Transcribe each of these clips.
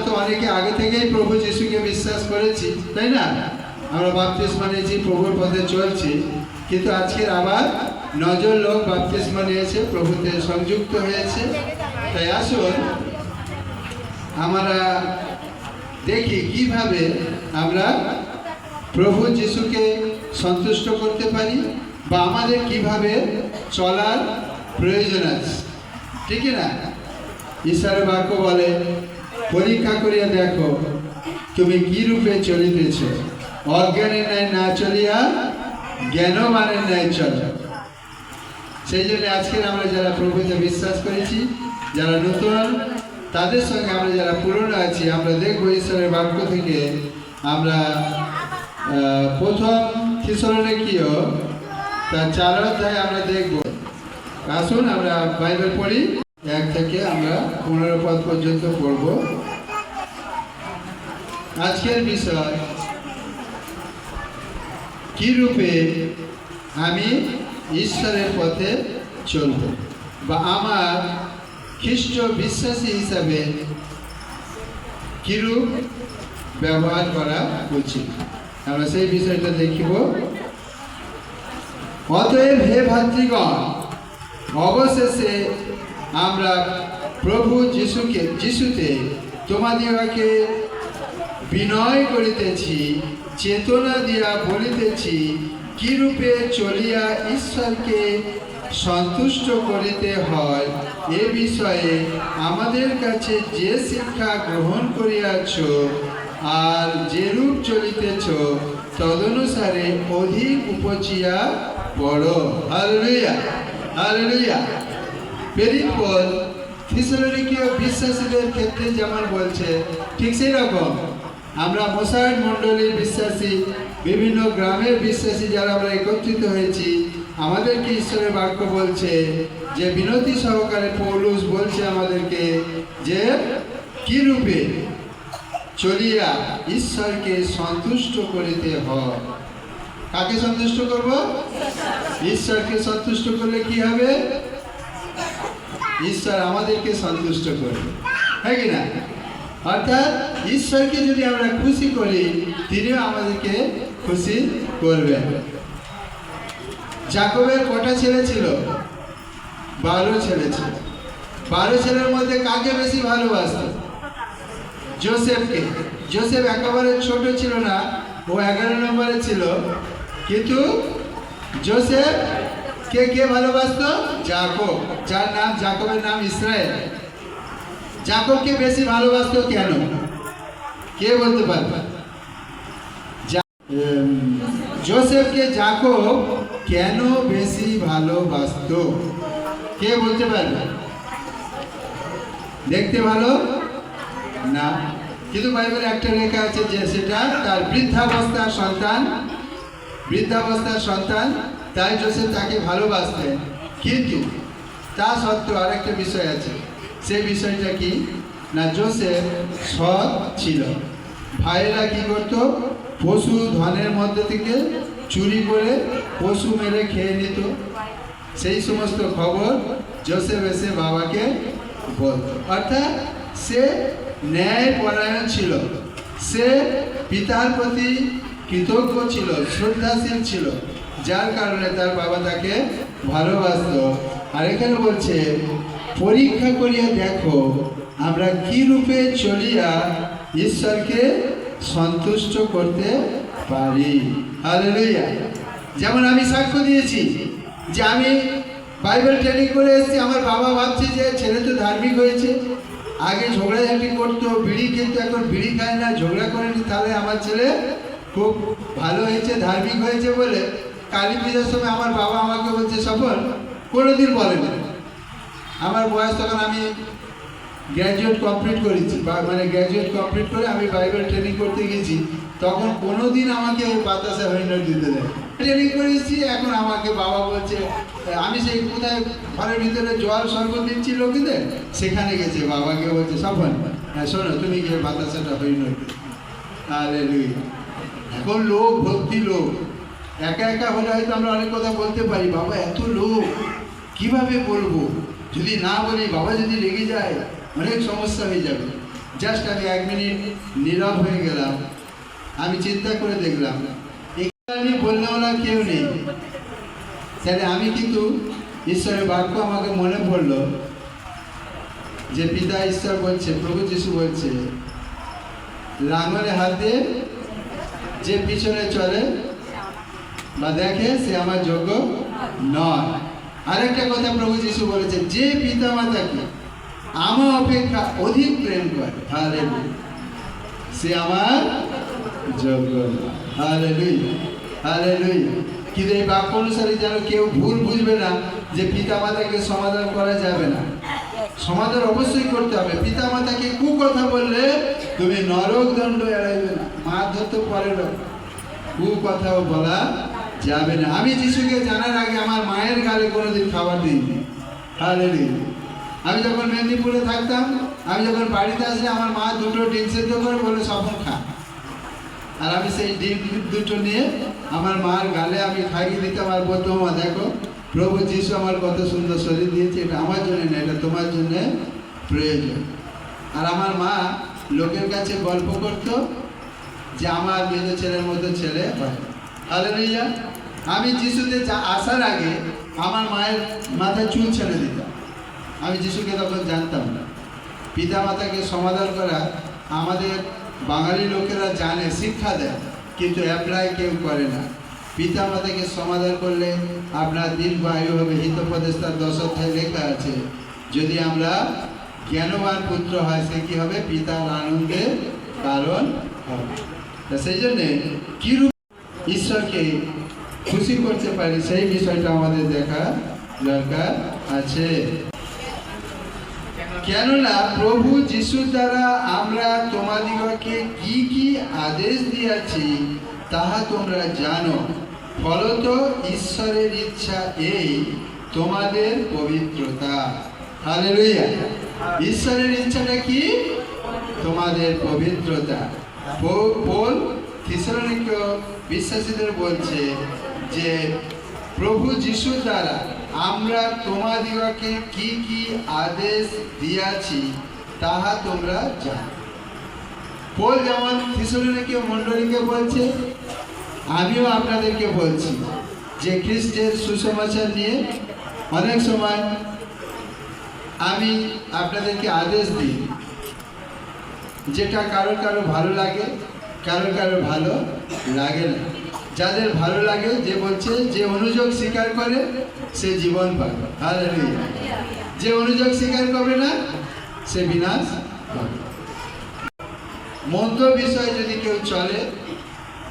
তো অনেকে আগে থেকেই প্রভু যিশুকে বিশ্বাস করেছি, তাই না? আমরা বাপ্তিস্মা নিয়েছি, প্রভুর পথে চলছি, কিন্তু আজকের আবার 9 জন লোক বাপ্তিস্মা নিয়েছে, প্রভুতে সংযুক্ত হয়েছে। তাই আসুন আমরা দেখি কিভাবে আমরা প্রভু যিশুকে সন্তুষ্ট করতে পারি, বা আমাদের কিভাবে চলার প্রয়োজন আছে, ঠিক না? ঈশ্বরের বাক্য বলে, পরীক্ষা করিয়া দেখো তুমি কি রূপে চলিতেছ, অজ্ঞানের ন্যায় না চলিয়া জ্ঞানবানের ন্যায় চলো। সেই জন্য আজকে আমরা যারা প্রভুতে বিশ্বাস করেছি, যারা নতুন, তাদের সঙ্গে আমরা যারা পুরনো আছি, আমরা দেখবো ঈশ্বরের বাক্য থেকে আমরা প্রথম থিসসলনিকীয় তার 4 অধ্যায় আমরা দেখব। আসুন আমরা বাইবেল পড়ি, 1 থেকে আমরা 15 পদ পর্যন্ত পড়ব। আজকের বিষয়, কি রূপে আমি ঈশ্বরের পথে চলব, বা আমার খ্রিস্ট বিশ্বাসী হিসাবে কিরূপ ব্যবহার করা উচিত, আমরা সেই বিষয়টা দেখিব। অতএব হে ভাতৃগণ, অবশেষে আমরা প্রভু যিশুতে তোমাদিগকে বিনয় করিতেছি, চেতনা দিয়া বলিতেছি, কি রূপে চলিয়া ঈশ্বরকে সন্তুষ্ট করিতে হয়, এ বিষয়ে আমাদের কাছে যে শিক্ষা গ্রহণ করিয়াছ আর যেরূপ চলিতেছ তদনুসারে অধিক উপচিয়া পড়ো। Hallelujah, hallelujah. প্রেরিত পৌল থিসসলনিকীয় বিশ্বাসীদের ক্ষেত্রে যেমন বলছে, ঠিক সেই রকম আমরা মোসাইট মণ্ডলীর বিশ্বাসী, বিভিন্ন গ্রামের বিশ্বাসী যারা আমরা একত্রিত হয়েছি, আমাদেরকে ঈশ্বরের বাক্য বলছে যে বিনতি সহকারে পৌলুস বলছে আমাদেরকে যে কি রূপে চলিয়া ঈশ্বরকে সন্তুষ্ট করিতে হয়। কাকে সন্তুষ্ট করব? ঈশ্বরকে সন্তুষ্ট করলে কি হবে? ঈশ্বর আমাদেরকে সন্তুষ্ট করবে, হ্যাঁ কি না? অর্থাৎ ঈশ্বরকে যদি আমরা খুশি করি, তিনিও আমাদেরকে খুশি করবেন। যাকবের কটা ছেলে ছিল? 12 ছেলে ছিল। 12 ছেলের মধ্যে কাকে বেশি ভালোবাসত? যোসেফকে। যোসেফ একেবারে ছোট ছিল না, ও 11 নম্বরে ছিল, কিন্তু যোসেফ কে ভালোবাসত? যাকব, যার নাম, যাকবের নাম ইসরায়েল। যাকবকে বেশি ভালোবাসত কেন? কে বলতে পারবে? যোসেফকে যাকব কেন বেশি ভালোবাসত? কে বলতে পারবে? দেখতে ভালো না, কিন্তু বাইবেলে একটা লেখা আছে যে সেটা তার বৃদ্ধাবস্থার সন্তান, তাই যোসেফ তাকে ভালোবাসতেন। কিন্তু তা সত্ত্বেও আরেকটা বিষয় আছে, সেই বিষয়টা কি না, যোসেফ সৎ ছিল। ভাইয়েরা কি করত? পশু ধনের মধ্যে থেকে চুরি করে পশু মেরে খেয়ে নিত। সেই সমস্ত খবর যোসেফ এসে বাবাকে বলত। অর্থাৎ সে ন্যায় পরায়ণ ছিল, সে পিতার প্রতি কৃতজ্ঞ ছিল, শ্রদ্ধাশীল ছিল, যার কারণে তার বাবা তাকে ভালোবাসত। আর এখানে বলছে, পরীক্ষা করিয়া দেখো আমরা কি রূপে চলিয়া ঈশ্বরকে সন্তুষ্ট করতে পারি। হালেলুয়া। যেমন আমি সাক্ষ্য দিয়েছি যে আমি বাইবেল ট্রেনিং করে এসেছি, আমার বাবা ভাবছে যে ছেলে তো ধার্মিক হয়েছে, আগে ঝগড়াঝাটি করতো, বিড়ি খেতো, এখন বিড়ি খায় না, ঝগড়া করেনি, তাহলে আমার ছেলে খুব ভালো হয়েছে, ধার্মিক হয়েছে বলে কালী পূজার সময় আমার বাবা আমাকে বলছে, সফল কোনোদিন বলেনি। আমার বয়স তখন আমি গ্র্যাজুয়েট কমপ্লিট করেছি, মানে গ্র্যাজুয়েট কমপ্লিট করে আমি বাইবেল ট্রেনিং করতে গেছি, তখন কোনোদিন আমাকে বাতাসা হরিণর দিতে দেয়। ট্রেনিং করেছি, এখন আমাকে বাবা বলছে, আমি সেই কোথায় ঘরের ভিতরে জল শরবত দিচ্ছি লোকেদের, সেখানে গেছে, বাবাকে বলছে, সফল শোনো তুমি গিয়ে বাতাসাটা হরিণর দিতে। হালেলুয়া। এখন লোক ভক্তি, লোক একা একা হলে হয়তো আমরা অনেক কথা বলতে পারি, বাবা এত লোক কিভাবে বলবো, যদি না বলি বাবা যদি রেগে যায় অনেক সমস্যা হয়ে যাবে। জাস্ট আমি 1 মিনিট নীরব হয়ে গেলাম, আমি চিন্তা করে দেখলাম এখানে বললেওনা কেউ নেই। তাহলে আমি কিন্তু ঈশ্বরের বাক্য আমাকে মনে পড়লো যে পিতা ঈশ্বর বলছে, প্রভু যিশু বলছে, লাঙলে হাত দিয়ে যে পিছনে চলে বা দেখে সে আমার যোগ্য নয়। আরেকটা কথা প্রভু যিশু বলেছে, যে পিতা মাতাকে আমার অপেক্ষা অধিক প্রেম করে, হালেলুয়া, সে আমার যোগ্য নয়। Hallelujah, hallelujah. কিন্তু এই বাক্য অনুসারে যেন কেউ ভুল বুঝবে না যে পিতা মাতাকে সমাধান করা যাবে না। সমাধান অবশ্যই করতে হবে। পিতা মাতাকে কুকথা বললে তুমি নরক দণ্ড এড়াইবে না, মারধর তো পরের, কুকথাও বলা যাবে না। আমি যিশুকে জানার আগে আমার মায়ের গালে কোনোদিন খাবার দিইনি। হালেলুয়া। আমি যখন মেদিনীপুরে থাকতাম, আমি যখন বাড়িতে আসলে আমার মা 2টো ডিম সেদ্ধ করে বলে স্বপন খা, আর আমি সেই ডিম 2টো নিয়ে আমার মার গালে আমি খাইয়ে দিতাম আর বলতাম, মা দেখো প্রভু যিশু আমার কত সুন্দর শরীর দিয়েছে, এটা আমার জন্য না, এটা তোমার জন্য প্রয়োজন। আর আমার মা লোকের কাছে গল্প করতো যে আমার মেজ ছেলের মতো ছেলে হয়। হালেলুয়া। আমি যিশুতে আসার আগে আমার মায়ের মাথায় চুল ছেড়ে দিতাম। আমি যিশুকে তখন জানতাম না। পিতা মাতাকে সমাধান করা আমাদের বাঙালি লোকেরা জানে, শিক্ষা দেয়, কিন্তু অ্যাপ্লাই কেউ করে না। পিতা মাতাকে সমাধান করলে আপনার দীর্ঘ আয়ু হবে। হিতোপদেশ 10 অধ্যায়ে লেখা আছে, যদি আমরা জ্ঞানবান পুত্র হয় সে কি হবে, পিতার আনন্দের কারণ হবে। সেই জন্যে কিরূপ ঈশ্বরকে খুশি করতে পারি সেই বিষয়টা আমাদের দেখা দরকার আছে। কেননা প্রভু যিশুর দ্বারা আমরা তোমাদিগকে কি কি আদেশ দিয়াছি তাহা তোমরা জানো। ফলত ঈশ্বরের ইচ্ছা এই, তোমাদের পবিত্রতা। হালেলুয়া। ঈশ্বরের ইচ্ছাটা কি? তোমাদের পবিত্রতা। পৌল থিসসলুনিকীয় বিশ্বাসীদের বলছে যে প্রভু যিশুর দ্বারা আমরা তোমাদিগকে কি কি আদেশ দিয়াছি তাহা তোমরা জানো। পৌল যেমন থিসসলুনিকীয় মণ্ডলীকে বলছে, আমিও আপনাদেরকে বলছি যে খ্রিস্টের সুসমাচার নিয়ে অনেক সময় আমি আপনাদেরকে আদেশ দিই, যেটা কারো কারো ভালো লাগে, কারো কারো ভালো লাগে না। যাদের ভালো লাগে, যে বলছে যে অনুযোগ স্বীকার করে সে জীবন পাবে। হালেলুয়া। যে অনুযোগ স্বীকার করবে না সে বিনাশ পাবে। মন্দ বিষয় যদি কেউ চলে,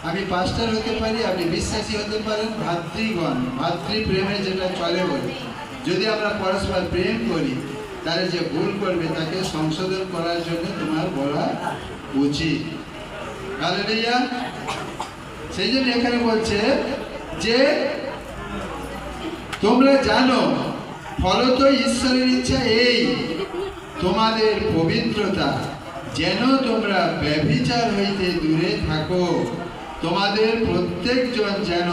আমি পাস্টার হতে পারি, আপনি বিশ্বাসী হতে পারেন, ভাতৃগণ ভাতৃপ্রেমে যেটা চলে বলে, যদি আমরা পরস্পর প্রেম করি তাহলে যে ভুল করবে তাকে সংশোধন করার জন্য তোমার বলা উচিত। হালেলুয়া। সেই জন্য এখানে বলছে যে তোমরা জানো, ফলত ঈশ্বরের ইচ্ছা এই, তোমাদের পবিত্রতা, যেন তোমরা ব্যভিচার হইতে দূরে থাকো। তোমাদের প্রত্যেকজন যেন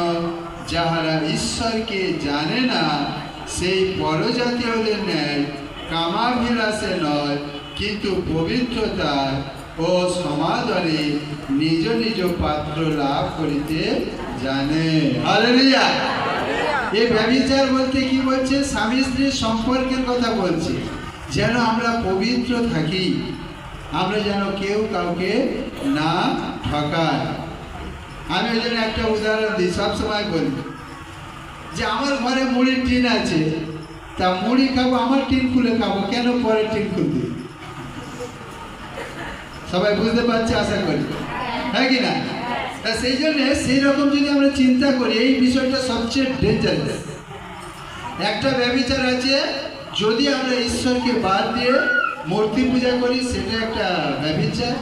যাহারা ঈশ্বরকে জানে না সেই পরজাতীয়দের ন্যায় কামাভিলাষে নয়, কিন্তু পবিত্রতার ও সমাদরে নিজ নিজ পাত্র লাভ করিতে জানে। হালেলুয়া। এই ব্যভিচার বলতে কি বলছে? স্বামী স্ত্রীর সম্পর্কের কথা বলছে। যেন আমরা পবিত্র থাকি, আমরা যেন কেউ কাউকে না ঠকায়। আমি ওই জন্য একটা উদাহরণ দিই, সবসময় বলি যে আমার ঘরে মুড়ির টিন আছে, তা মুড়ি খাবো, আমার টিন খুলে খাবো, কেন পরের টিন খুলতে? সবাই বুঝতে পারছে আশা করি, হ্যাঁ কি না? তা সেই জন্য সেই রকম যদি আমরা চিন্তা করি, এই বিষয়টা সবচেয়ে ডেঞ্জারাস। একটা ব্যভিচার আছে, যদি আমরা ঈশ্বরকে বাদ দিয়ে মূর্তি পূজা করি, সেটা একটা ব্যভিচার।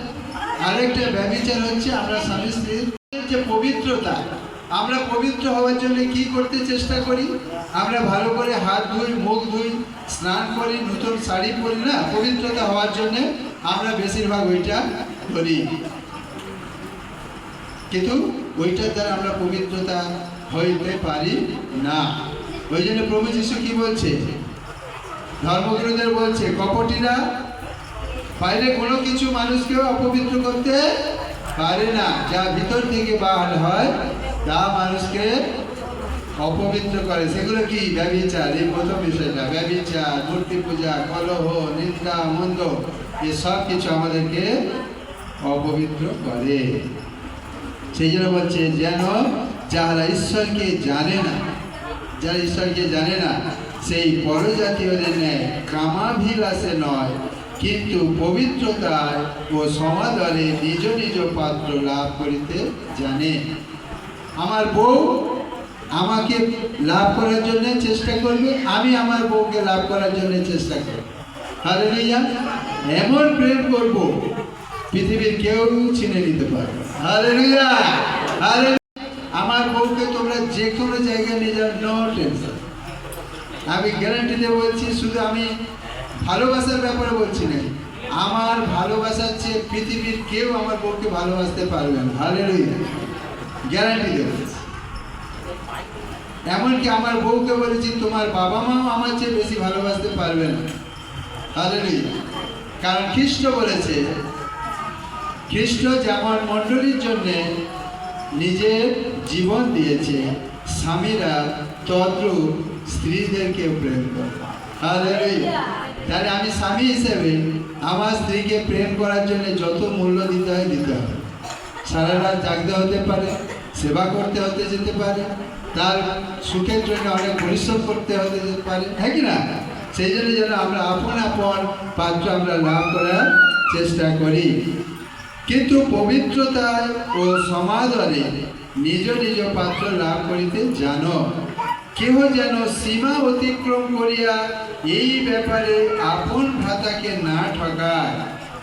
আরেকটা ব্যভিচার হচ্ছে আমরা স্বামী স্ত্রীর যে পবিত্রতা, আমরা পবিত্র হওয়ার জন্য কি করতে চেষ্টা করি? আমরা ভালো করে হাত ধুই, মুখ ধুই, স্নান করি, নতুন শাড়ি পরি না, পবিত্রতা হওয়ার জন্য আমরা বেশিরভাগ ওইটা করি। কিন্তু ওইটার দ্বারা আমরা পবিত্রতা হইতে পারি না। ওই জন্য প্রভু যীশু কি বলছে? ধর্মগুরুদের বলছে, কপটিরা বাইরে কোনো কিছু মানুষকেও অপবিত্র করতে পারে না। যা ভিতর থেকে বার হয় তা মানুষকে অপবিত্র করে। সেগুলো কি? ব্যভিচার, এই প্রথম বিষয়টা। ব্যভিচার, মূর্তি পূজা, কলহ, নিন্দা, মন্দ, এ সব কিছু আমাদেরকে অপবিত্র করে। সেই জন্য বলছে যেন যারা ঈশ্বরকে জানে না, যারা ঈশ্বরকে জানে না, সেই পরজাতীয়দের ন্যায় কামাভিলাষে নয়, কিন্তু পবিত্রতায় ও সমাদরে নিজ নিজ পাত্র লাভ করিতে জানে। আমার বউ আমাকে লাভ করার জন্য চেষ্টা করবে, আমি আমার বউকে লাভ করার জন্য চেষ্টা করব। হালেলুয়া! এমন প্রেম করব পৃথিবীর কেউ চিনে নিতে পারবে। হালেলুয়া! হালেলুয়া! আমার বউকে তোমরা যে কোনো জায়গায় নিয়ে যাও, নো টেনশন। আমি গ্যারান্টি দিয়ে বলছি, শুধু আমি ভালোবাসার ব্যাপারে বলছি না, আমার ভালোবাসার চেয়ে পৃথিবীর কেউ আমার বউকে ভালোবাসতে পারবে না। হালেলুয়া! গ্যারান্টি দিয়ে বলছি। এমনকি আমার বউকে বলেছি তোমার বাবা মাও আমার চেয়ে বেশি ভালোবাসতে পারবে না। হালেলুয়া! কারণ খ্রিস্ট বলেছে, খ্রিস্ট যেমন মণ্ডলীর জন্য নিজের জীবন দিয়েছে, স্বামীরা তদ্রূপ স্ত্রীদেরকে প্রেম করে। হালেলুয়া! তাহলে আমি স্বামী হিসেবে আমার স্ত্রীকে প্রেম করার জন্য যত মূল্য দিতে হয় দিতে হবে। সারা রাত জাগতে হতে পারে, সেবা করতে হতে যেতে পারে, তার সুখের জন্য অনেক পরিশ্রম করতে হতে যেতে পারে, হ্যাঁ কি না? সেই জন্য যেন আমরা আপন আপন পাত্র আমরা লাভ করার চেষ্টা করি। কিন্তু পবিত্রতায় ও সমাদরে নিজ নিজ পাত্র লাভ করিতে জানো। কেহ যেন সীমা অতিক্রম করিয়া এই ব্যাপারে আপন ভ্রাতাকে না ঠকায়।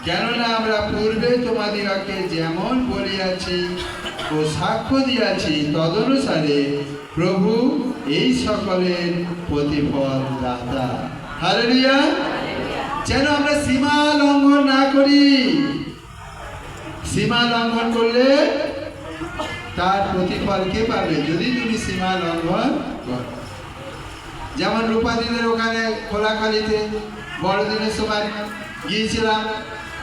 কেননা আমরা পূর্বে তোমাদিগকে যেমন বলিয়াছি ও সাক্ষ্য দিয়াছি, তদনুসারে প্রভু এই সকলের প্রতিফল দাতা। হালেলুয়া! যেন আমরা সীমা লঙ্ঘন না করি। সীমা লঙ্ঘন করলে তার প্রতিফল কে পাবে? যদি তুমি সীমা লঙ্ঘন করো। যেমন রূপাদিদের ওখানে খোলাখালিতে বড়দিনের সময় গিয়েছিলাম,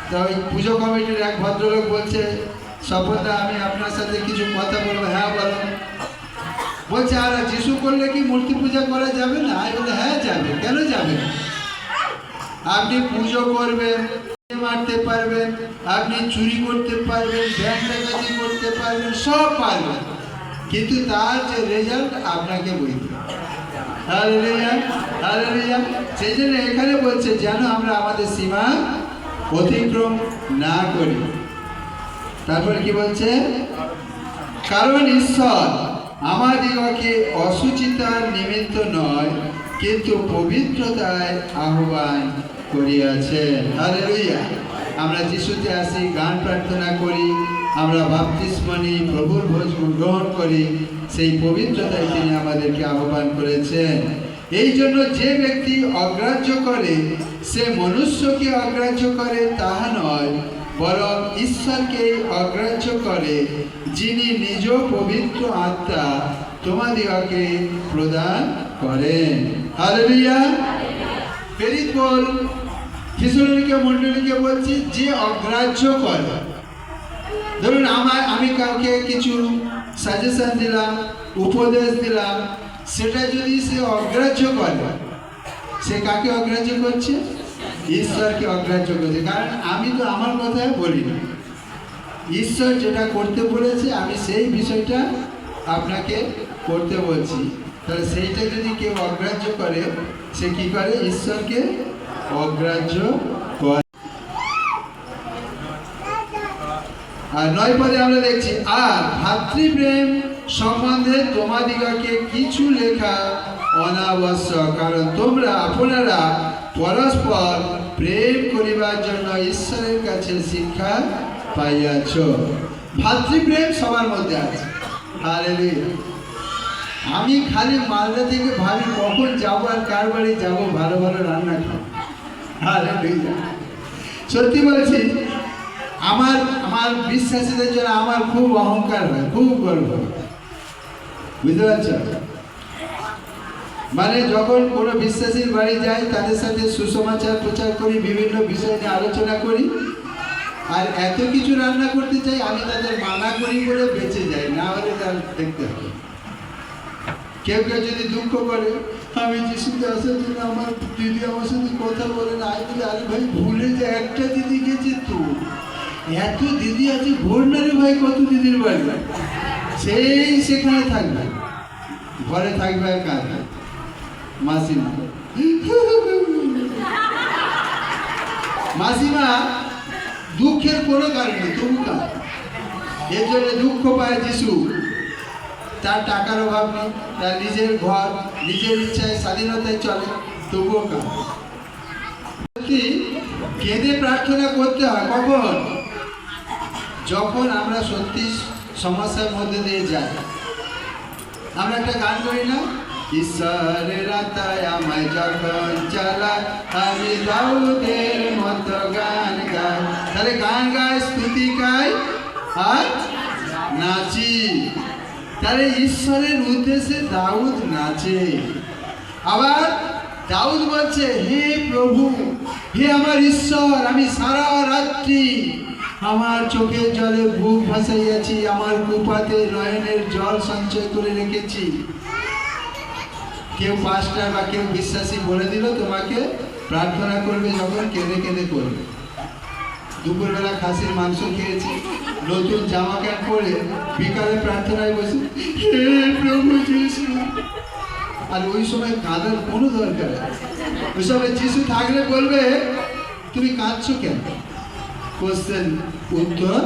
তো ওই পুজো কমিটির এক ভদ্রলোক বলছে, স্বপনদা আমি আপনার সাথে কিছু কথা বলবো। হ্যাঁ বলো। বলছে আর যিশু করলে কি মূর্তি পূজা করা যাবে না? আমি বলে হ্যাঁ যাবে। কেন যাবে না? আপনি পুজো করবেন, মারতে পারবেন, আপনি চুরি করতে পারবেন, ব্যাংক ডাকাতি করতে পারবেন, সব পারবেন, কিন্তু তার যে রেজাল্ট আপনাকে বইতে হবে। হালেলুয়া! হালেলুয়া! সেই জন্য এখানে বলছে যেন আমরা আমাদের সীমা অতিক্রম না করি। তারপরে কি বলছে? কারণ ঈশ্বর আমাদিগকে অসুচিতার নিমিত্ত নয়, কিন্তু পবিত্রতায় আহ্বান করিয়াছেন। হালেলুয়া! আমরা যিশুতে আসি, গান প্রার্থনা করি, আমরা বাপ্তিস্ম নিই, প্রভুর ভোজ গ্রহণ করি, সেই পবিত্রতায় তিনি আমাদেরকে আহ্বান করেছেন। এই জন্য যে ব্যক্তি অগ্রাহ্য করে সে মনুষ্যকে অগ্রাহ্য করে তাহা নয়, বরং ঈশ্বরকে অগ্রাহ্য করে, যিনি নিজ পবিত্র আত্মা তোমাদিগকে প্রদান করেন। হালেলুয়া! প্রেরিত পৌল থিসলনিকে মণ্ডলীকে বলছি, যে অগ্রাহ্য করে। ধরুন আমি কাউকে কিছু সাজেশন দিলাম, উপদেশ দিলাম, সেটা যদি সে অগ্রাহ্য করে, সে কাকে অগ্রাহ্য করছে? ঈশ্বরকে অগ্রাহ্য করছে। কারণ আমি তো আমার কথা বলি না, ঈশ্বর যেটা করতে বলেছে আমি সেই বিষয়টা আপনাকে করতে বলছি। তাহলে সেইটা যদি কেউ অগ্রাহ্য করে, সে কি করে? ঈশ্বরকে অগ্রাহ্য করে। আর 9 পদে আমরা দেখছি, আর ভাতৃপ্রেম সম্বন্ধে তোমাদিগকে কিছু লেখা অনাবশ্যক, কারণ তোমরা আপনারা পরস্পর প্রেম করিবার জন্য ঈশ্বরের কাছে শিক্ষা পাইয়াছ। ভাতৃপ্রেম সবার মধ্যে আছে। হালেলুয়া! আমি খালি মালদা থেকে ভাবি কখন যাবো আর কার বাড়ি যাবো, ভালো ভালো রান্না খাবো। হালেলুয়া! সত্যি বলছি, আমার বিশ্বাসীদের জন্য আমার খুব অহংকার হয়, খুব গর্ব। বুঝতে পারছ? মানে যখন কোনো বিশ্বাসীর বাড়ি যাই তাদের সাথে সুসমাচার প্রচার করি, বিভিন্ন বিষয় নিয়ে আলোচনা করি, আর এত কিছু রান্না করতে চাই আমি তাদের মানা করি বলে বেঁচে যাই, না হলে তার দেখতে হবে। কেউ কেউ যদি দুঃখ করে আমি যিশুতে আসার জন্য আমার দিদি আমার সাথে কথা বলে না, আমি বলি আরে ভাই ভুলে যে একটা দিদি গেছে তো, এত দিদি আছে ভোর না রে ভাই, কত দিদির বাড়ি, সেই সেখানে থাকবে, ঘরে থাকবে আর কাজ মাসিমা। মাসিমা দুঃখের কোনো কারণ নেই, তবু কাজ, এর জন্য দুঃখ পায় যিশু। তার টাকার অভাব নেই, তার নিজের ঘর, নিজের ইচ্ছায় স্বাধীনতায় চলে, তবুও কাজ। কেঁদে প্রার্থনা করতে হয় কখন? যখন আমরা সত্যি সমস্যার মধ্যে দিয়ে যাই। আমরা একটা গান করি না, ঈশ্বরের আত্মায় আমায় যখন চালায় আমি দাউদের মতো গান গাই। তাহলে গান গায়, স্তুতি গাই আর নাচি। তাহলে ঈশ্বরের উদ্দেশ্যে দাউদ নাচে। আবার দাউদ বলছে, হে প্রভু, হে আমার ঈশ্বর, আমি সারা রাত্রি আমার চোখের জলে বুক ভাসাইয়াছি, আমার কুপাতে নয়নের জল সঞ্চয় করে রেখেছি। কেউ পাস্টার বা কেউ বিশ্বাসী বলে দিল তোমাকে প্রার্থনা করবে যখন, কেঁদে কেঁদে করবে। দুপুরবেলা খাসির মাংস খেয়েছি, নতুন জামা প্যান্ট পরে বিকালে প্রার্থনায় বসে হে প্রভু যিশু, আর ওই সময় কাঁদার কোনো দরকার নেই। ওই সময় যিশু থাকলে বলবে তুমি কাঁদছো কেন? কোশ্চেন উত্তর।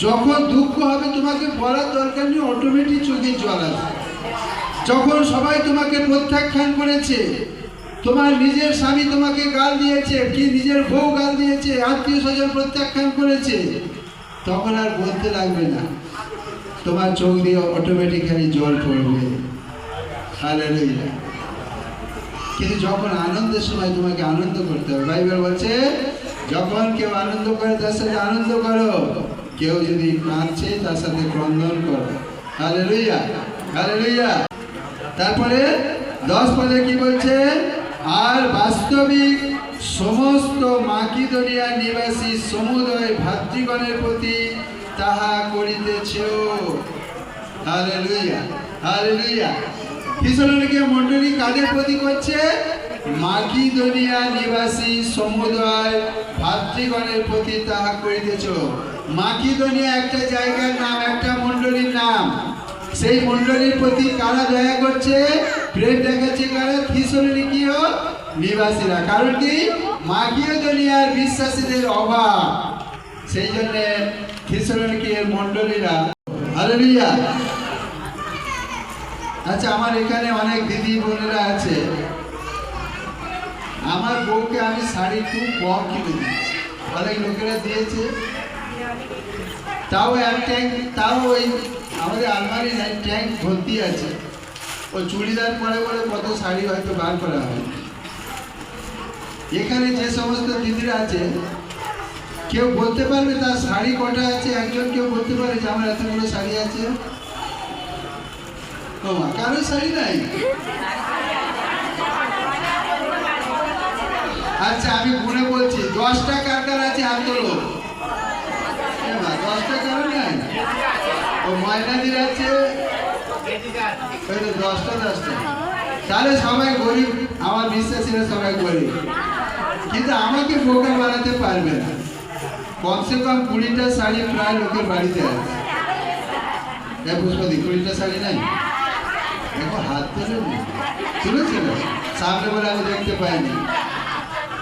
যখন দুঃখ হবে তোমাকে বলার দরকার নেই, অটোমেটিক চোখে জল আসবে। যখন সবাই তোমাকে প্রত্যাখ্যান করেছে, তোমার নিজের স্বামী তোমাকে গাল দিয়েছে, কি নিজের বউ গাল দিয়েছে, আত্মীয় স্বজন প্রত্যাখ্যান করেছে, তখন আর বলতে লাগবে না, তোমার চোখ দিয়ে অটোমেটিক্যালি জল পড়বে। হালেলুয়া। কিন্তু যখন আনন্দের সময় তোমাকে আনন্দ করতে হবে। বাইবেল বলছে যখন কেউ আনন্দ করে তার সাথে আনন্দ করো, কেউ যদি কাঁদছে তার সাথে ক্রন্দন করো। Hallelujah, hallelujah. তারপরে 10 পদে কি বলছে? আর বাস্তবিক সমস্ত মাকিদোনিয়া নিবাসী সমুদয় ভাতৃগণের প্রতি তাহা করিতেছ। Hallelujah, hallelujah. থিসলনিকে মণ্ডলী কাদের প্রতি করছে? মাকিদোনিয়া নিবাসী সমুদয় ভাতৃগণের প্রতি তাহা করিতেছ। মাকিদোনিয়া একটা জায়গার নাম, একটা মণ্ডলীর নাম। সেই মণ্ডলীর প্রতি কারা দয়া করছে, প্রেম দেখাচ্ছে কারা? থিসলনিকীয় নিবাসীরা। কারণ কি? মাকিদোনিয়ার বিশ্বাসীদের অভাব, সেই জন্য থিসলনিকীয় মণ্ডলীরা। হালেলুয়া। আচ্ছা, আমার এখানে অনেক দিদি বোনেরা আছে, আমার বউকে আমি শাড়ি খুব কম কিনে দিয়েছি, অনেক লোকেরা দিয়েছে, তাও এক ট্যাঙ্ক, তাও ওই আমাদের আলমারি নাই, ট্যাঙ্ক ভর্তি আছে। ও চুড়িদার পরে বলে কত শাড়ি হয়তো বার করা হয়। এখানে যে সমস্ত দিদিরা আছে, কেউ বলতে পারবে তার শাড়ি কটা আছে? একজন কেউ বলতে পারে যে আমার এতগুলো শাড়ি আছে? কারো শাড়ি নাই? আচ্ছা, আমি মনে বলছি 10টা কার কার আছে হাত তোলো। 10টা কারো নাই? ও ময়নাদির আছে 10টা। তাহলে সবাই গরিব, আমার বিশ্বাসীরা সবাই গরিব, কিন্তু আমাকে বোকা বানাতে পারবে না। কমসে কম 20টা শাড়ি প্রায় লোকের বাড়িতে আছে। পুষ্পদি 20টা শাড়ি নাই? দেখো হাত তুলে তুলেছিল সামনে বলে আমি দেখতে পাইনি।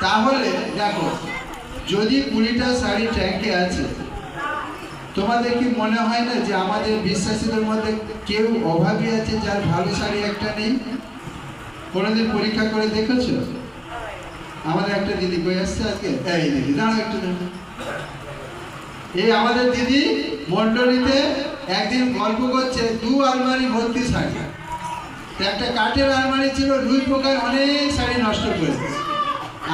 তাহলে দেখো, যদি 20টা শাড়ি ট্যাঙ্কে আছে, তোমাদের কি মনে হয় না যে আমাদের বিশ্বাসীদের মধ্যে কেউ অভাবী আছে যার ভালো শাড়ি একটা নেই? কোনোদিন পরীক্ষা করে দেখেছো? আমাদের একটা দিদি কই আসছে আজকে, এই দিদি দাঁড়ো একটু। এই আমাদের দিদি মন্ডলীতে একদিন গল্প করছে, 2 আলমারি ভর্তি শাড়ি। একটা কাঠের আলমারি ছিল, 2 প্রকার অনেক শাড়ি নষ্ট করেছে।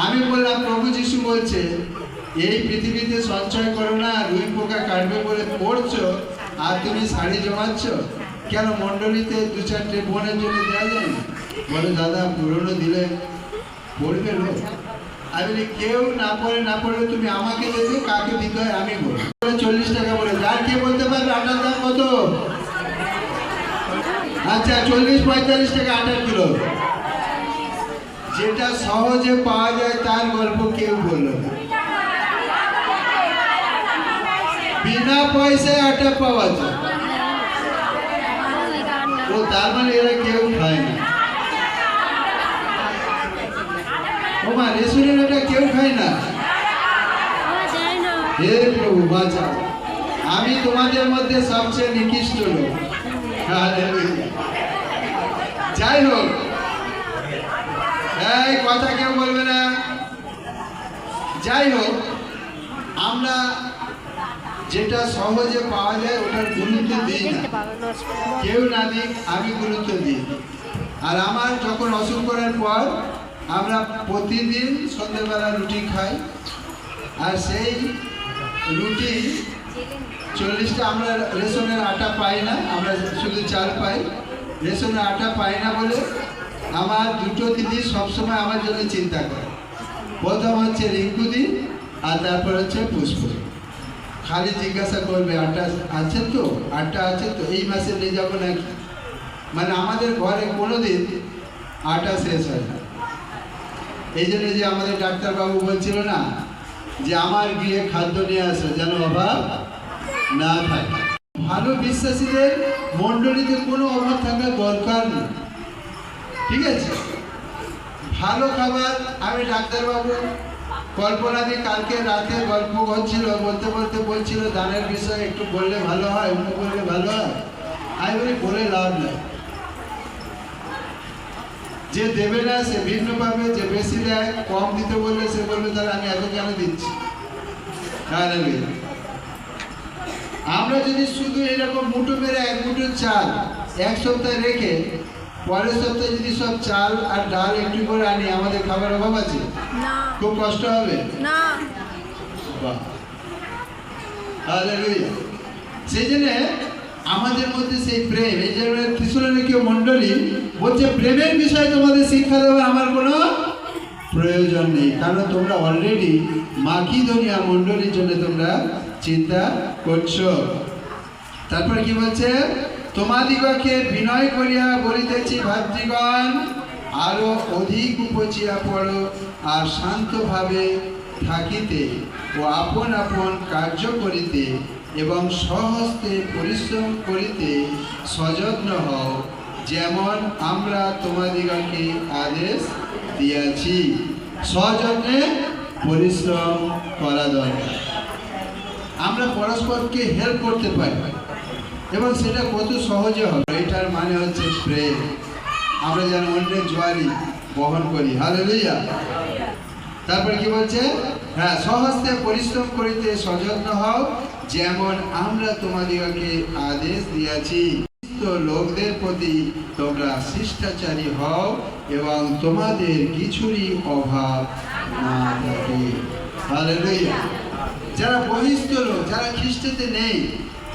আমি বললাম প্রভু যিশু বলছে এই পৃথিবীতে সঞ্চয় করো না, 2 পোকা কাটবে বলে পড়ছো, আর তুমি শাড়ি জমাচ্ছ। কেন মণ্ডলীতে দু চারটে বোনের জন্য দেওয়া যায় না? বলে দাদা পুরনো দিলে পড়বে লোক। আমি বলি কেউ না পড়লে তুমি আমাকে দেবে, কাকে দিতে হয় আমি বলবো। 40 টাকা বলে, যার কে বলতে পারবে আটার দাম কত? আচ্ছা 40-45 টাকা আটার কিলো। যেটা সহজে পাওয়া যায় তার গল্প কেউ বললো না। বিনা পয়সায় আটা পাওয়া যায়, ও তার মানে এরা কেউ খায় না। ও মা, রেশনের আটা কেউ খায় না? হে প্রভু বাঁচাও, আমি তোমাদের মধ্যে সবচেয়ে নিকৃষ্ট লোক। যাই হোক, এই কথা কেউ বলবে না। যাই হোক, আমরা যেটা সহজে পাওয়া যায় ওটার গুরুত্ব দিই না। কেউ না দিক, আমি গুরুত্ব দিই। আর আমার যখন অসুখ করার পর আমরা প্রতিদিন সন্ধ্যেবেলা রুটি খাই, আর সেই রুটি 40টা আমরা রেশনের আটা পাই না, আমরা শুধু চাল পাই। রেশনের আটা পাই না বলে আমার দুটো দিদি সবসময় আমার জন্য চিন্তা করে। প্রথম হচ্ছে রিঙ্কুদি, আর তারপর হচ্ছে পুষ্প। খালি জিজ্ঞাসা করবে আটা আছে তো, আটা আছে তো, এই মাসে নিয়ে যাবো নাকি। মানে আমাদের ঘরে কোনোদিন আটা শেষ হয় না। এই জন্য যে আমাদের ডাক্তারবাবু বলছিল না যে আমার গিয়ে খাদ্য নিয়ে আসো যেন অভাব না থাকে। ভালো বিশ্বাসীদের মণ্ডলীতে কোনো অভাব থাকার দরকার নেই, ঠিক আছে। ভালো খাবার। আমি ডাক্তারবাবু কল্পনাদি কালকে রাতে গল্প করছিল, বলতে বলতে বলছিল দানের বিষয়ে একটু বললে ভালো হয়, অন্য বললে ভালো হয়। আমি বলি বলে লাভ নেই, যে দেবে না সে ভিন্ন পাবে, যে বেশি দেয় কম দিতে বললে সে বলবে তাহলে আমি এত কেন দিচ্ছি। আমরা যদি শুধু এরকম মুঠো মেরে এক মুঠো চাল এক সপ্তাহ রেখে পরের সপ্তাহে যদি সব চাল আর ডাল একটু করে আনি, আমাদের খাবার অভাব আছে? খুব কষ্ট হবে না। সেই জন্য আমাদের মধ্যে সেই প্রেম, এই জন্য ত্রিশূলনীয় মণ্ডলী বলছে প্রেমের বিষয়ে তোমাদের শিক্ষা দেওয়ার আমার কোনো প্রয়োজন নেই, কারণ তোমরা অলরেডি মাকিদোনিয়া মণ্ডলীর জন্য তোমরা চিন্তা করছো। তারপর কি বলছে? তোমাদিগকে বিনয় করিয়া বলিতেছি ভাতৃগণ, আরো অধিক উপচিয়া পড়ো, আর শান্তভাবে থাকিতে ও আপন আপন কার্য করিতে এবং স্বহস্তে পরিশ্রম করিতে সযত্ন হও, যেমন আমরা তোমাদিগকে আদেশ দিয়াছি। সযত্নে পরিশ্রম করা দরকার। আমরা পরস্পরকে হেল্প করতে পারি এবং সেটা কত সহজে হবে। এটার মানে হচ্ছে প্রেম। আমরা যেন অন্যের জোয়ারি বহন করি। হালেলুয়া। তারপরে কি বলছে? হ্যাঁ, স্বহস্তে পরিশ্রম করিতে সযত্ন হও, যেমন আমরা তোমাদিগকে আদেশ দিয়াছি। লোকদের প্রতি তোমরা শিষ্টাচারী হও এবং তোমাদের কিছুরই অভাব না থাকে। হালেলুয়া। যারা বহিষ্ঠ লোক, যারা খ্রিস্টতে নেই,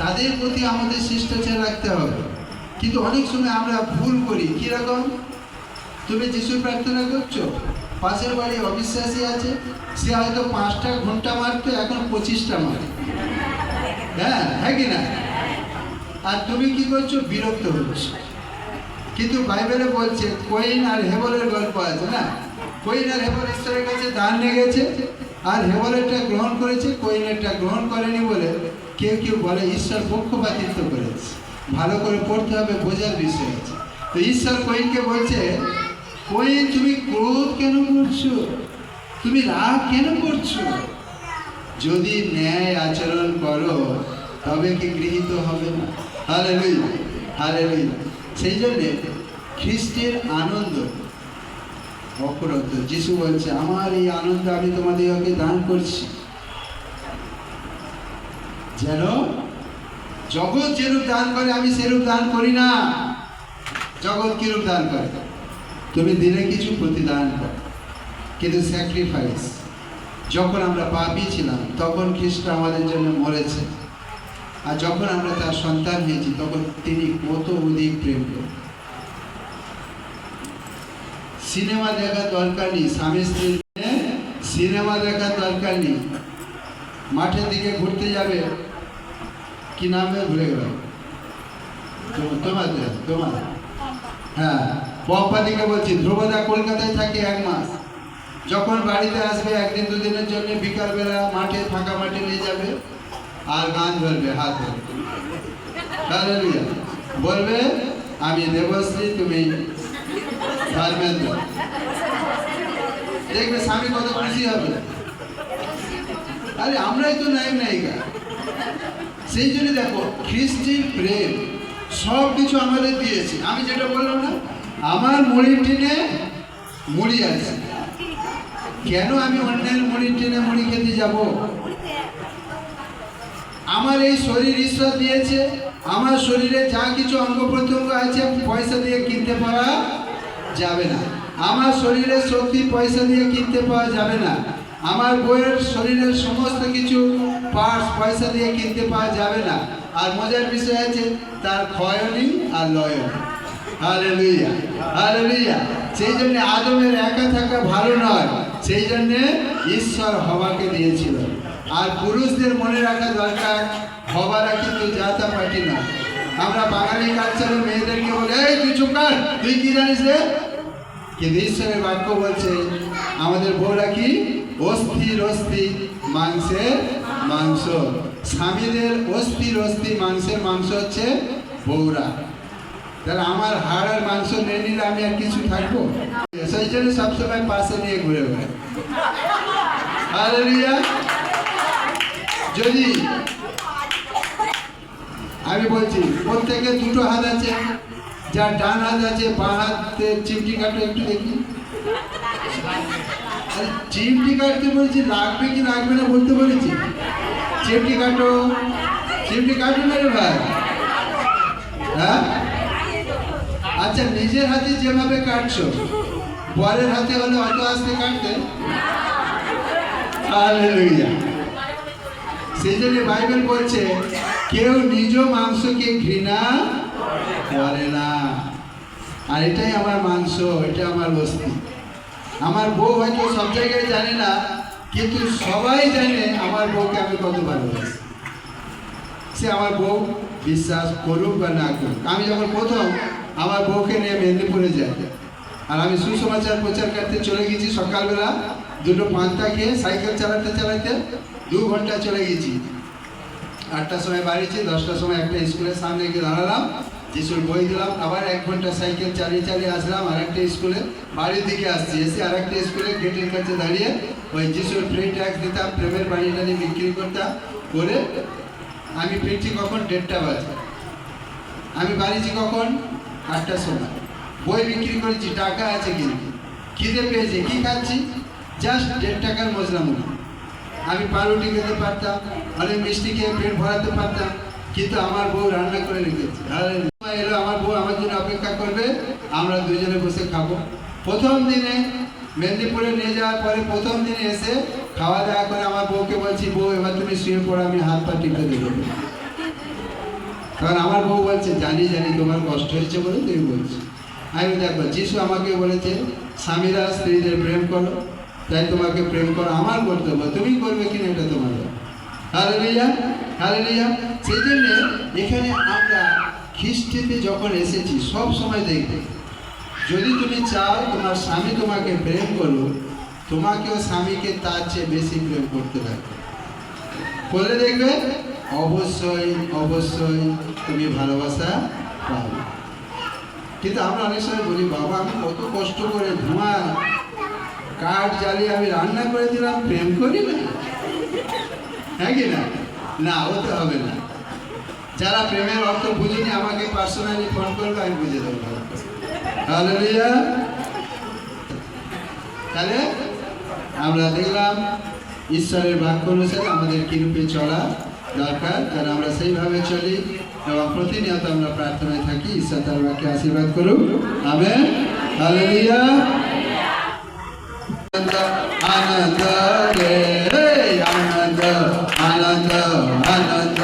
তাদের প্রতি আমাদের শিষ্টাচার রাখতে হবে। কিন্তু অনেক সময় আমরা ভুল করি। কিরকম? তুমি যিশু প্রার্থনা করছো, পাশের বাড়ি অবিশ্বাসী আছে, সে হয়তো 5টা ঘন্টা মারতো, এখন 25টা মারে। হ্যাঁ কি না? আর তুমি কি করছো? বিরক্ত হচ্ছ। কিন্তু বাইবেলে বলছে কইন আর হেবলের গল্প আছে না? কইন আর হেবল ঈশ্বরের কাছে দান নিয়ে গেছে, আর হেবলেরটা গ্রহণ করেছে, কইনেরটা গ্রহণ করেনি বলে কেউ কেউ বলে ঈশ্বর পক্ষপাতিত্ব করেছে। ভালো করে পড়তে হবে, বোঝার বিষয় আছে। তো ঈশ্বর কইনকে বলছে, কইন তুমি ক্রোধ কেন করছো? তুমি রাগ কেন করছো? যদি ন্যায় আচরণ করো তবে কি গৃহীত হবে না? Hallelujah, hallelujah. সেই জন্যে খ্রিস্টের আনন্দ অপরত। যিশু বলছে আমার এই আনন্দ আমি তোমাদেরকে দান করছি, যেন জগৎ যেরূপ দান করে আমি সেরূপ দান করি না। জগৎ কিরূপ দান করে? তুমি দিলে কিছু প্রতিদান করো, কিন্তু স্যাক্রিফাইস। যখন আমরা পাপী ছিলাম তখন খ্রিস্ট আমাদের জন্য মরেছে, আর যখন আমরা তার সন্তান হয়েছি তখন তিনি কত অধিক প্রেম করেন। সিনেমা দেখার দরকার নেই, স্বামী স্ত্রীর সিনেমা দেখার দরকার নেই। মাঠের দিকে ঘুরতে যাবে, কি নাম ভুলে গেল তোমার হ্যাঁ, পম্পাদিকে বলছি, ধ্রুবদা কলকাতায় থাকে 1 মাস। যখন বাড়িতে আসবে 1 দিন 2 দিনের জন্য বিকালবেলা মাঠে, ফাঁকা মাঠে নিয়ে যাবে আর গান ধরবে হাত ধরে, বলবে আমি দেবশ্রী, তুমি ধর্মেন্দ্র। দেখবে স্বামী কত খুশি হবে। আরে আমরাই তো নায়ক নায়িকা। সেই জন্য দেখো খ্রিস্টের প্রেম সব কিছু আমাদের দিয়েছে। আমি যেটা বললাম না, আমার মুড়ির টিনে মুড়ি আছে, কেন আমি অন্যের মুড়ির টিনে মুড়ি খেতে যাব? আমার এই শরীর ঈশ্বর দিয়েছে, আমার শরীরে যা কিছু অঙ্গ প্রত্যঙ্গ আছে পয়সা দিয়ে কিনতে পাওয়া যাবে না। আমার শরীরের শক্তি পয়সা দিয়ে কিনতে পাওয়া যাবে না। আমার বইয়ের শরীরের সমস্ত কিছু পার্টস পয়সা দিয়ে কিনতে পাওয়া যাবে না। আর মজার বিষয় আছে, তার ক্ষয়ও নেই আর লয়ও নেই। Hallelujah, hallelujah. সেই জন্য আদমের একা থাকা ভালো নয়, সেই জন্যে ঈশ্বর হওয়াকে দিয়েছিল। আর পুরুষদের মনে রাখা দরকার, হওয়ারা কিন্তু জাতা পার্টি না। আমরা বাঙালি কালচারে মেয়েদেরকে বলে, এই তুই চুপ কর, তুই কি জানিস রে? কিন্তু ঈশ্বরের বাক্য বলছে আমাদের বউরা কি অস্থির অস্থি মাংসের মাংস। স্বামীদের অস্থির অস্থি মাংসের মাংস হচ্ছে বউরা। তাহলে আমার হাড় আর মাংস নিয়ে নিলে আমি আর কিছু থাকবো? সেই জন্য সবসময় পাশে নিয়ে ঘুরে বেড়াই। হালেলুয়া। যদি আমি বলছি প্রত্যেকের 2টো হাত আছে, যার ডান হাত আছে বাঁ হাতে চিমটি কাটো, একটু দেখি। চিমটি কাটতে বলছি, লাগবে কি লাগবে না বলতে বলেছি। চিমটি কাটো, চিমটি কাটো না রে ভাই। হ্যাঁ, আচ্ছা নিজের হাতে যেভাবে কাটছো, পরের হাতে হলে অত আস্তে কাটতে। হালেলুয়া। সেই জন্য বাইবেল বলছে কেউ নিজ মাংসকে ঘৃণা করে না। আর এটাই আমার মাংস, এটা আমার বস্তু। আমার বউ হয়তো সব জায়গায় জানে না, কিন্তু সবাই জানে আমার বউকে আমি কত ভালোবাসি। সে আমার বউ বিশ্বাস করুক বা না করুক। আমি যখন প্রথম আমার বউকে নিয়ে মেদিনীপুরে যাই, আর আমি সুসমাচার প্রচার করতে চলে গেছি সকালবেলা, 2টো পান্তা খেয়ে সাইকেল চালাতে চালাতে 2 ঘন্টা চলে গেছি। 8টার সময় বাড়িছি, 10টার সময় একটা স্কুলের সামনে গিয়ে দাঁড়ালাম, যিশুর বই দিলাম, আবার 1 ঘন্টা সাইকেল চালিয়ে চালিয়ে আসলাম আর একটা স্কুলে, বাড়ির দিকে আসছি। এসে আর একটা স্কুলে গেটের কাছে দাঁড়িয়ে ওই যিশুর ফ্রি ট্যাক্স দিতাম, প্রেমের বাড়ি টাড়ি বিক্রি করতাম, করে আমি ফিরছি কখন 1:30 বাজে। আমি বাড়িছি কখন 8টার সময়। বই বিক্রি করেছি, টাকা আছে, কিন্তু খিদে পেয়েছে, কি খাচ্ছি? জাস্ট 1.5 টাকার মশলা মুড়ি। আমি পাউরুটি খেতে পারতাম, অনেক মিষ্টি খেয়ে পেট ভরাতে পারতাম, কিন্তু আমার বউ রান্না করে রেখেছে। এলো আমার বউ আমার জন্য অপেক্ষা করবে, আমরা দুজনে বসে খাবো। প্রথম দিনে মেদিনীপুরে নিয়ে যাওয়ার পরে প্রথম দিনে এসে খাওয়া দাওয়া করে আমার বউকে বলছি, বউ এবার তুমি শুয়ে পড়ো, আমি হাত পা টিপে দেবো। কারণ আমার বউ বলছে, জানি জানি তোমার কষ্ট হয়েছে বলে তুমি বলছি। আমি দেখো যিশু আমাকে বলেছে স্বামীরা স্ত্রীদের প্রেম করো, তাই তোমাকে প্রেম করো আমার কর্তব্য, তুমি করবে কিনা এটা তোমার। Hallelujah, hallelujah. সেই জন্য এখানে আমরা খ্রিস্টে যখন এসেছি সব সময় দেখবে, যদি তুমি চাও তোমার স্বামী তোমাকে প্রেম করো, তোমাকেও স্বামীকে তার চেয়ে বেশি প্রেম করতে লাগবে। করলে দেখবে অবশ্যই অবশ্যই তুমি ভালোবাসা পাবে। কিন্তু আমরা অনেক সময় বলি, বাবা আমি কত কষ্ট করে ধোঁয়া কাঠ জ্বালিয়ে আমি রান্না করে দিলাম, প্রেম করি না? হ্যাঁ কি না? না, হতে হবে না। যারা প্রেমের অর্থ বুঝিনি আমাকে পার্সোনালি ফোন করবে, আমি বুঝে দেবো। হালেলুয়া। তাহলে আমরা দেখলাম ঈশ্বরের বাক্য অনুসারে আমাদের কিরূপে চলা দরকার, যেন আমরা সেইভাবে চলি এবং প্রতিনিয়ত আমরা প্রার্থনায় থাকি। ঈশ্বর তার বাক্যে আশীর্বাদ করুক। আমেন। হালেলুয়া। আনন্দ রে, আনন্দ আনন্দ আনন্দ।